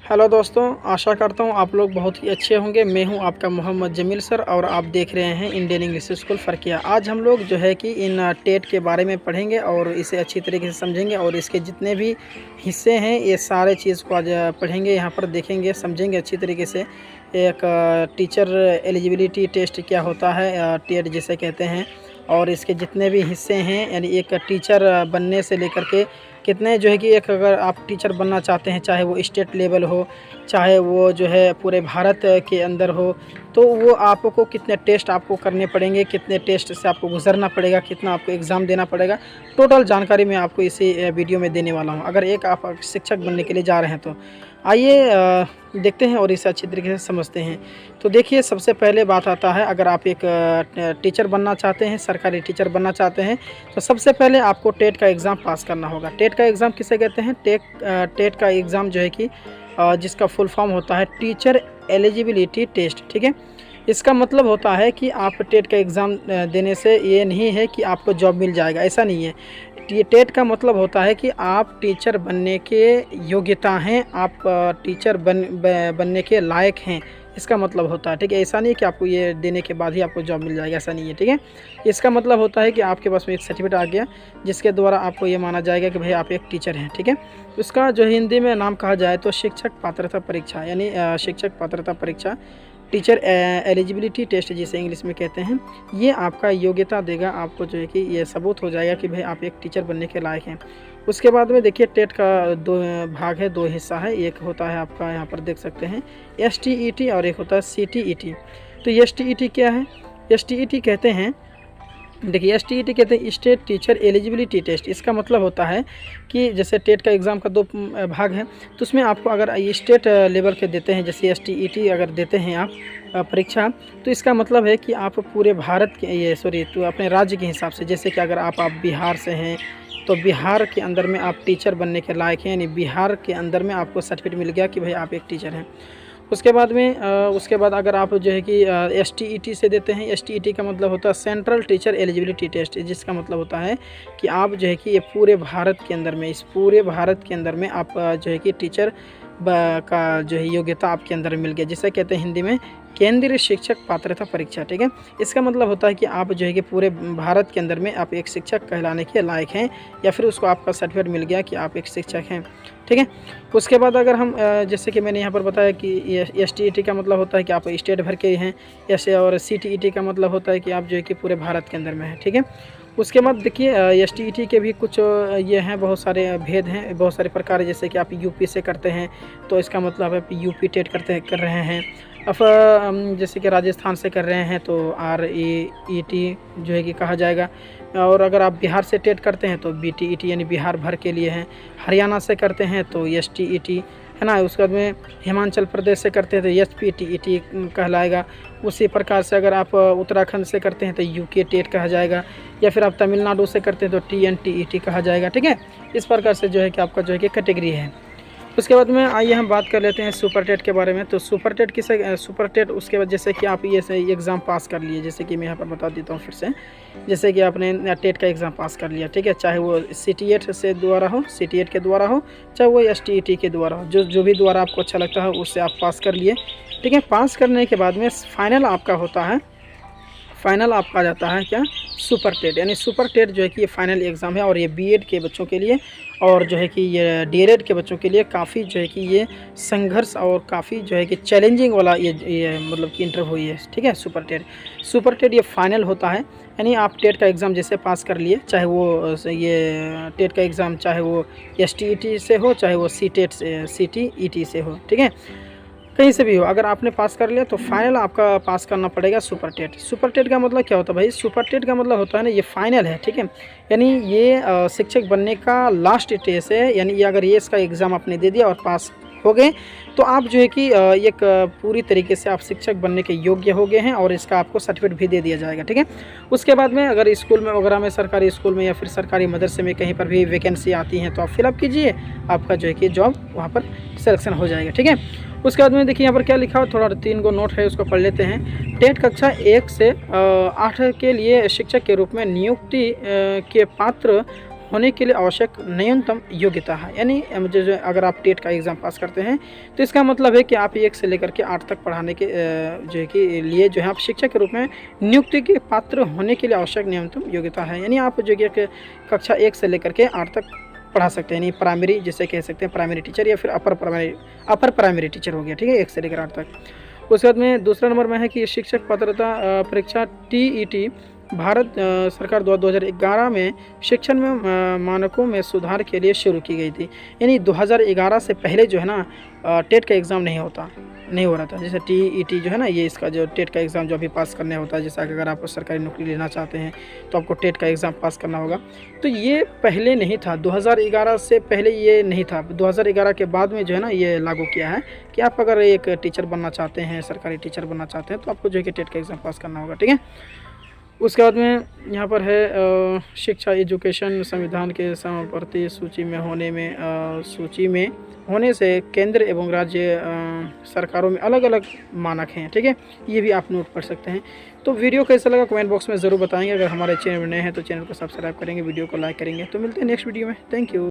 Hello दोस्तों, आशा करता हूँ आप लोग बहुत ही अच्छे होंगे। मैं हूँ आपका मोहम्मद जमील सर और आप देख रहे हैं इंडियन इंग्लिश स्कूल फ़रकिया। आज हम लोग जो है कि इन टेट के बारे में पढ़ेंगे और इसे अच्छी तरीके से समझेंगे और इसके जितने भी हिस्से हैं ये सारे चीज़ को आज पढ़ेंगे, यहाँ पर देखेंगे, समझेंगे अच्छी तरीके से। एक टीचर एलिजिबिलिटी टेस्ट क्या होता है, टेट जिसे कहते हैं, और इसके जितने भी हिस्से हैं, यानी एक टीचर बनने से लेकर के कितने जो है कि एक अगर आप टीचर बनना चाहते हैं, चाहे वो स्टेट लेवल हो, चाहे वो जो है पूरे भारत के अंदर हो, तो वो आपको कितने टेस्ट आपको करने पड़ेंगे, कितने टेस्ट से आपको गुजरना पड़ेगा, कितना आपको एग्ज़ाम देना पड़ेगा, टोटल जानकारी मैं आपको इसी वीडियो में देने वाला हूं। अगर एक आप शिक्षक बनने के लिए जा रहे हैं तो आइए देखते हैं और इसे अच्छी तरीके से समझते हैं। तो देखिए, सबसे पहले बात आता है, अगर आप एक टीचर बनना चाहते हैं, सरकारी टीचर बनना चाहते हैं, तो सबसे पहले आपको टेट का एग्ज़ाम पास करना होगा। टेट का एग्ज़ाम किसे कहते हैं? टेट का एग्ज़ाम जो है कि जिसका फुल फॉर्म होता है टीचर एलिजिबिलिटी टेस्ट, ठीक है। इसका मतलब होता है कि आप टेट का एग्ज़ाम देने से ये नहीं है कि आपको जॉब मिल जाएगा, ऐसा नहीं है। ये टेट का मतलब होता है कि आप टीचर बनने के योग्यता हैं, आप टीचर बनने के लायक हैं, इसका मतलब होता है, ठीक है। ऐसा नहीं है कि आपको ये देने के बाद ही आपको जॉब मिल जाएगा, ऐसा नहीं है, ठीक है। इसका मतलब होता है कि आपके पास में एक सर्टिफिकेट आ गया जिसके द्वारा आपको ये माना जाएगा कि भाई आप एक टीचर हैं, ठीक है। उसका जो हिंदी में नाम कहा जाए तो शिक्षक पात्रता परीक्षा, यानी शिक्षक पात्रता परीक्षा, टीचर एलिजिबिलिटी टेस्ट जिसे इंग्लिश में कहते हैं, ये आपका योग्यता देगा, आपको जो है कि ये सबूत हो जाएगा कि भाई आप एक टीचर बनने के लायक हैं। उसके बाद में देखिए, टेट का दो भाग है, दो हिस्सा है। एक होता है आपका, यहाँ पर देख सकते हैं, STET और एक होता है CTET। तो STET क्या है? STET कहते हैं, देखिए STET कहते हैं स्टेट टीचर एलिजिबिलिटी टेस्ट। इसका मतलब होता है कि जैसे टेट का एग्ज़ाम का दो भाग है, तो उसमें आपको अगर स्टेट लेवल के देते हैं, जैसे STET अगर देते हैं आप परीक्षा, तो इसका मतलब है कि आप पूरे भारत के तो अपने राज्य के हिसाब से, जैसे कि अगर आप बिहार से हैं तो बिहार के अंदर में आप टीचर बनने के लायक हैं, यानी बिहार के अंदर में आपको सर्टिफिकेट मिल गया कि भाई आप एक टीचर हैं। उसके बाद अगर आप जो है कि STET से देते हैं, STET का मतलब होता है सेंट्रल टीचर एलिजिबिलिटी टेस्ट, जिसका मतलब होता है कि आप जो है कि ये पूरे भारत के अंदर में, इस पूरे भारत के अंदर में आप जो है कि टीचर का जो है योग्यता आपके अंदर मिल गया, जिसे कहते हैं हिंदी में केंद्रीय शिक्षक पात्रता परीक्षा, ठीक है। इसका मतलब होता है कि आप जो है कि पूरे भारत के अंदर में आप एक शिक्षक कहलाने के लायक हैं, या फिर उसको आपका सर्टिफिकेट मिल गया कि आप एक शिक्षक हैं, ठीक है। उसके बाद अगर हम जैसे कि मैंने यहाँ पर बताया कि STET का मतलब होता है कि आप स्टेट भर के हैं, ऐसे, और CTET का मतलब होता है कि आप जो है कि पूरे भारत के अंदर में हैं, ठीक है। उसके बाद देखिए, STET के भी कुछ ये हैं, बहुत सारे भेद हैं, बहुत सारे प्रकार हैं। जैसे कि आप UP से करते हैं तो इसका मतलब है UP टेट कर रहे हैं। अब जैसे कि राजस्थान से कर रहे हैं तो REET जो है कि कहा जाएगा। और अगर आप बिहार से टेट करते हैं तो BTET यानी बिहार भर के लिए हैं। हरियाणा से करते हैं तो STET है ना। उसके बाद में हिमाचल प्रदेश से करते हैं तो SPTET कहलाएगा। उसी प्रकार से अगर आप उत्तराखंड से करते हैं तो UK टेट कहा जाएगा, या फिर आप तमिलनाडु से करते हैं तो TNTET कहा जाएगा, ठीक है। इस प्रकार से जो है कि आपका जो है कि कैटेगरी है। उसके बाद में आइए हम बात कर लेते हैं सुपर टेट के बारे में। तो सुपर टेट सुपर टेट उसके बाद जैसे कि आप ये एग्ज़ाम पास कर लिए, जैसे कि मैं यहाँ पर बता देता हूँ फिर से, जैसे कि आपने टेट का एग्ज़ाम पास कर लिया, ठीक है, चाहे वो CTET से द्वारा हो, CTET के द्वारा हो, चाहे वो STET के द्वारा हो, जो भी द्वारा आपको अच्छा लगता है उससे आप पास कर लिए, ठीक है। पास करने के बाद में फाइनल आपका होता है, फाइनल आपका आ जाता है क्या? Super TET. यानी सुपर टेट जो है कि ये फाइनल एग्ज़ाम है, और ये BEd के बच्चों के लिए और जो है कि ये DELED के बच्चों के लिए काफ़ी जो है कि ये संघर्ष और काफ़ी जो है कि चैलेंजिंग वाला ये मतलब कि इंटरव्यू है, ठीक है। सुपर टेट ये फाइनल होता है, यानी आप टेट का एग्ज़ाम जैसे पास कर लिए, चाहे वो ये टेट का एग्ज़ाम चाहे वो STET से हो, चाहे वो CTET से हो, ठीक है, कहीं से भी हो, अगर आपने पास कर लिया तो फाइनल आपका पास करना पड़ेगा सुपर टेट। सुपर टेट का मतलब क्या होता है भाई? सुपर टेट का मतलब होता है ना, ये फाइनल है, ठीक है। यानी ये शिक्षक बनने का लास्ट स्टेज है, यानी ये अगर ये इसका एग्ज़ाम आपने दे दिया और पास हो गए तो आप जो है कि एक पूरी तरीके से आप शिक्षक बनने के योग्य हो गए हैं, और इसका आपको सर्टिफिकेट भी दे दिया जाएगा, ठीक है। उसके बाद में अगर स्कूल में वगैरह में, सरकारी स्कूल में या फिर सरकारी मदरसे में कहीं पर भी वैकेंसी आती हैं तो आप फिलअप कीजिए, आपका जो है कि जॉब वहाँ पर सिलेक्शन हो जाएगा, ठीक है। उसके बाद में देखिए यहाँ पर क्या लिखा हो, थोड़ा 3 गो नोट है, उसको पढ़ लेते हैं। टेट कक्षा 1 से 8 के लिए शिक्षक के रूप में नियुक्ति के पात्र होने के लिए आवश्यक न्यूनतम योग्यता है। यानी मुझे जो अगर आप टेट का एग्ज़ाम पास करते हैं तो इसका मतलब है कि आप 1 से लेकर के 8 तक पढ़ाने के जो है कि लिए जो है आप शिक्षक के रूप में नियुक्ति के पात्र होने के लिए आवश्यक न्यूनतम योग्यता है। यानी आप जो है कक्षा 1 से लेकर के 8 तक पढ़ा सकते हैं, यानी प्राइमरी जिसे कह सकते हैं प्राइमरी टीचर या फिर अपर प्राइमरी टीचर हो गया, ठीक है, 1 से लेकर 8 तक। उसके बाद में दूसरा नंबर में है कि शिक्षक पात्रता परीक्षा टीईटी भारत सरकार द्वारा 2011 में शिक्षण में मानकों में सुधार के लिए शुरू की गई थी। यानी 2011 से पहले जो है ना टेट का एग्ज़ाम नहीं हो रहा था। जैसे टीईटी जो है ना, ये इसका जो टेट का एग्ज़ाम जो अभी पास करने होता है, जैसा कि अगर आप सरकारी नौकरी लेना चाहते हैं तो आपको टेट का एग्ज़ाम पास करना होगा। तो ये पहले नहीं था, 2011 से पहले ये नहीं था। 2011 के बाद में जो है ना ये लागू किया है कि आप अगर एक टीचर बनना चाहते हैं, सरकारी टीचर बनना चाहते हैं, तो आपको जो है कि टेट का एग्ज़ाम पास करना होगा, ठीक है। उसके बाद में यहाँ पर है शिक्षा एजुकेशन संविधान के समवर्ती सूची में होने से केंद्र एवं राज्य सरकारों में अलग अलग मानक हैं, ठीक है, ये भी आप नोट कर सकते हैं। तो वीडियो कैसा लगा कमेंट बॉक्स में ज़रूर बताएंगे। अगर हमारे चैनल में नए हैं तो चैनल को सब्सक्राइब करेंगे, वीडियो को लाइक करेंगे। तो मिलते हैं नेक्स्ट वीडियो में। Thank you.